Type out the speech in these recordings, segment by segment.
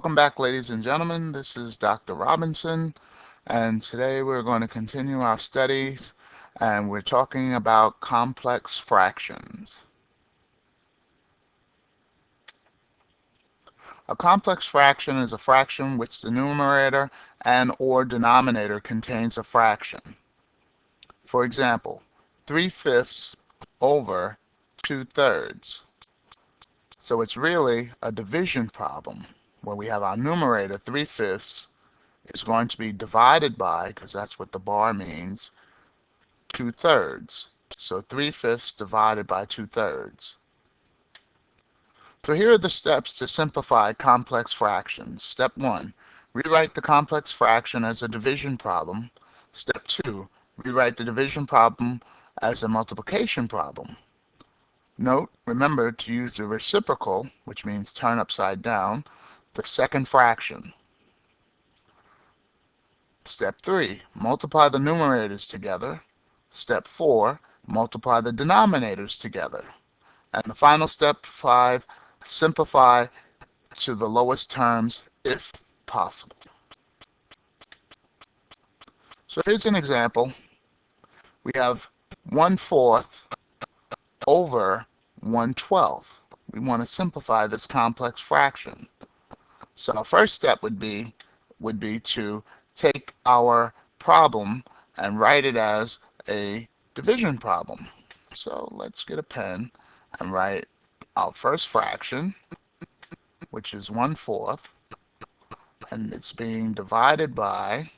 Welcome back, ladies and gentlemen. This is Dr. Robinson, and today we're going to continue our studies, and we're talking about complex fractions. A complex fraction is a fraction which the numerator and or denominator contains a fraction. For example, 3/5 over 2/3. So it's really a division problem where we have our numerator 3/5 is going to be divided by, because that's what the bar means, 2/3. So 3/5 divided by 2/3. So here are the steps to simplify complex fractions. Step 1, rewrite the complex fraction as a division problem. Step 2, rewrite the division problem as a multiplication problem. Note, remember to use the reciprocal, which means turn upside down, the second fraction. Step 3, multiply the numerators together. Step 4, multiply the denominators together. And the final step 5, simplify to the lowest terms if possible. So here's an example. We have 1/4 over 1/12. We want to simplify this complex fraction. So our first step would be to take our problem and write it as a division problem. So let's get a pen and write our first fraction, which is 1/4, and it's being divided by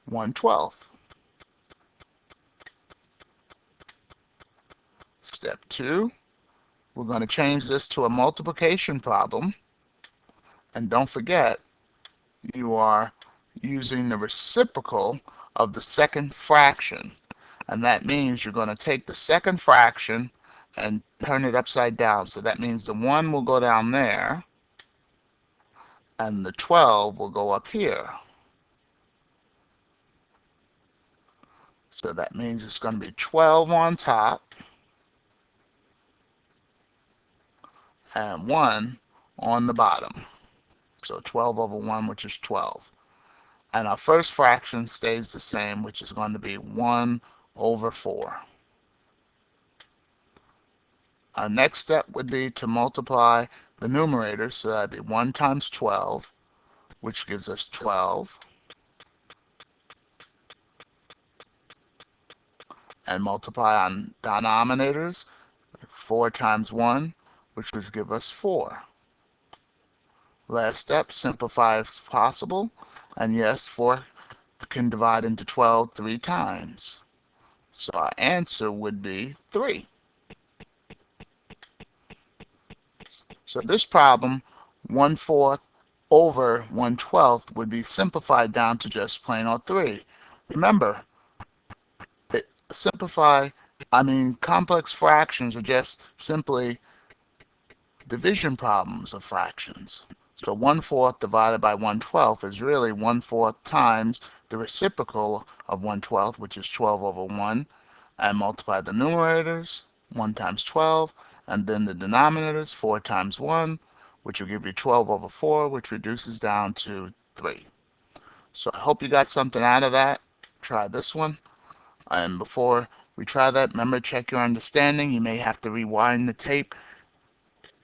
1/12. Step 2, we're going to change this to a multiplication problem, and don't forget you are using the reciprocal of the second fraction, and that means you're going to take the second fraction and turn it upside down. So that means the 1 will go down there and the 12 will go up here. So that means it's going to be 12 on top and 1 on the bottom. So 12 over 1, which is 12. And our first fraction stays the same, which is going to be 1 over 4. Our next step would be to multiply the numerator, so that would be 1 times 12, which gives us 12. And multiply on denominators, 4 times 1, which would give us 4. Last step, simplify if possible. And yes, 4 can divide into 12 3 times. So our answer would be 3. So this problem, 1/4 over 1/12, would be simplified down to just plain old 3. Remember, complex fractions are just simply division problems of fractions. So 1/4 divided by 1/12 is really 1/4 times the reciprocal of 1/12, which is 12 over 1, and multiply the numerators, 1 times 12, and then the denominators, 4 times 1, which will give you 12 over 4, which reduces down to 3. So I hope you got something out of that. Try this one. And before we try that, remember, check your understanding. You may have to rewind the tape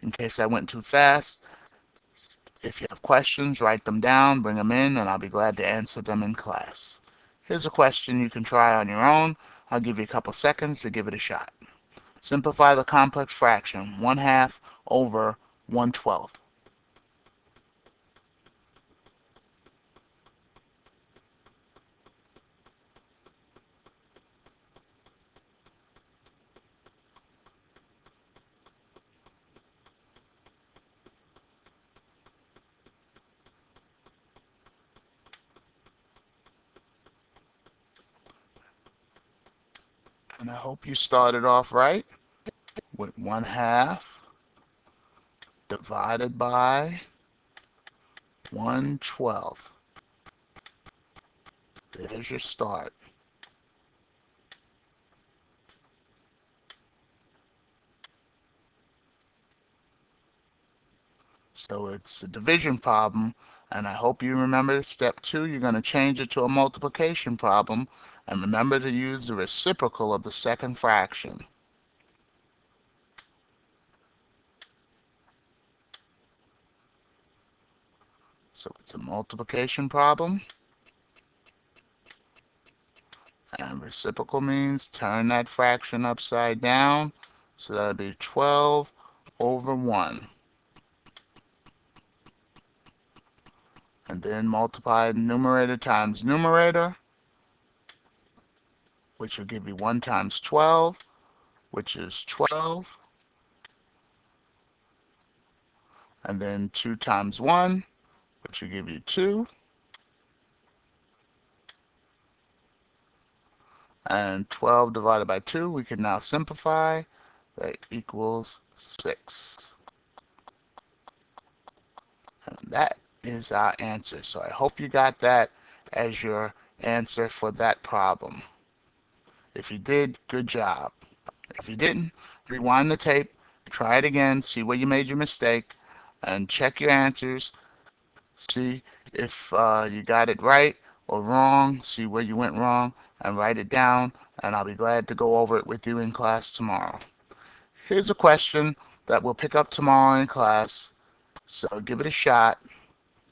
in case I went too fast. If you have questions, write them down, bring them in, and I'll be glad to answer them in class. Here's a question you can try on your own. I'll give you a couple seconds to give it a shot. Simplify the complex fraction, 1/2 over 1/12. And I hope you started off right with 1/2 divided by 1/12. There's your start. So it's a division problem, and I hope you remember step 2, you're going to change it to a multiplication problem, and remember to use the reciprocal of the second fraction. So it's a multiplication problem, and reciprocal means turn that fraction upside down, so that'll be 12 over 1. And then multiply numerator times numerator, which will give you 1 times 12, which is 12. And then 2 times 1, which will give you 2. And 12 divided by 2, we can now simplify. That equals 6. And that is our answer. So I hope you got that as your answer for that problem. If you did, good job. If you didn't, rewind the tape, try it again, see where you made your mistake, and check your answers. See if you got it right or wrong, see where you went wrong, and write it down, and I'll be glad to go over it with you in class tomorrow. Here's a question that we'll pick up tomorrow in class, so give it a shot.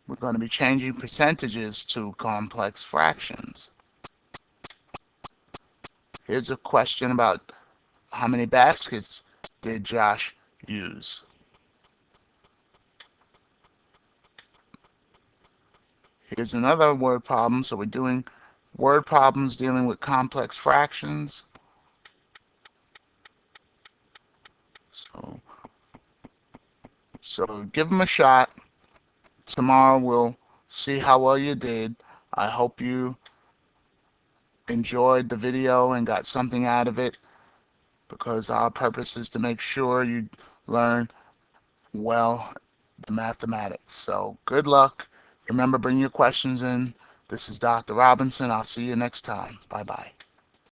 We're going to be changing percentages to complex fractions. Here's a question about how many baskets did Josh use? Here's another word problem. So we're doing word problems dealing with complex fractions. So give them a shot. Tomorrow we'll see how well you did. I hope you enjoyed the video and got something out of it, because our purpose is to make sure you learn well the mathematics. So good luck. Remember, bring your questions in. This is Dr. Robinson. I'll see you next time. Bye-bye.